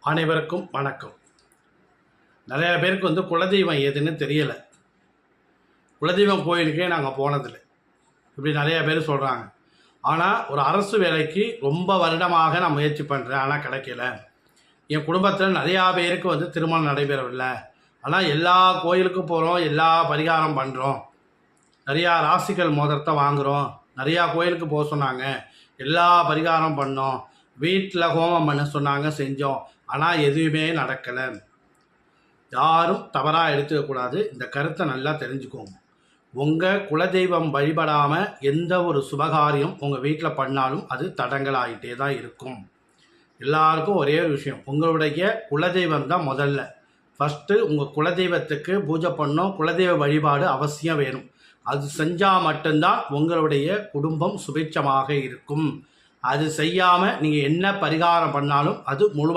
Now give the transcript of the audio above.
அனைவருக்கும் வணக்கம். நிறையா பேருக்கு குலதெய்வம் எதுன்னு தெரியலை. குலதெய்வம் கோயிலுக்கே நாங்கள் போனதில்லை, இப்படி நிறையா பேர் சொல்கிறாங்க. ஆனால் ஒரு அரசு வேலைக்கு ரொம்ப வருடமாக நான் முயற்சி பண்ணுறேன், ஆனால் கிடைக்கல. என் குடும்பத்தில் நிறையா பேருக்கு திருமணம் நடைபெறவில்லை. ஆனால் எல்லா கோயிலுக்கும் போகிறோம், எல்லா பரிகாரம் பண்ணுறோம், நிறையா ராசிகள் மோதிரத்தை வாங்குகிறோம், நிறையா கோயிலுக்கு போக சொன்னாங்க, எல்லா பரிகாரம் பண்ணோம், வீட்டில் ஹோமம் பண்ண சொன்னாங்க, செஞ்சோம், ஆனால் எதுவுமே நடக்கலை. யாரும் தவறாக எடுத்துக்கக்கூடாது. இந்த கருத்தை நல்லா தெரிஞ்சுக்கோங்க. உங்கள் குலதெய்வம் வழிபடாமல் எந்த ஒரு சுபகாரியம் உங்கள் வீட்டில் பண்ணாலும் அது தடங்கலாகிட்டே தான் இருக்கும். எல்லாருக்கும் ஒரே ஒரு விஷயம், உங்களுடைய குலதெய்வம் தான் முதல்ல. ஃபஸ்ட்டு உங்கள் குலதெய்வத்துக்கு பூஜை பண்ணோம், குலதெய்வ வழிபாடு அவசியம் வேணும். அது செஞ்சால் மட்டும்தான் உங்களுடைய குடும்பம் சுபிட்சமாக இருக்கும். அது செய்யாமல் நீங்கள் என்ன பரிகாரம் பண்ணாலும் அது முழுமை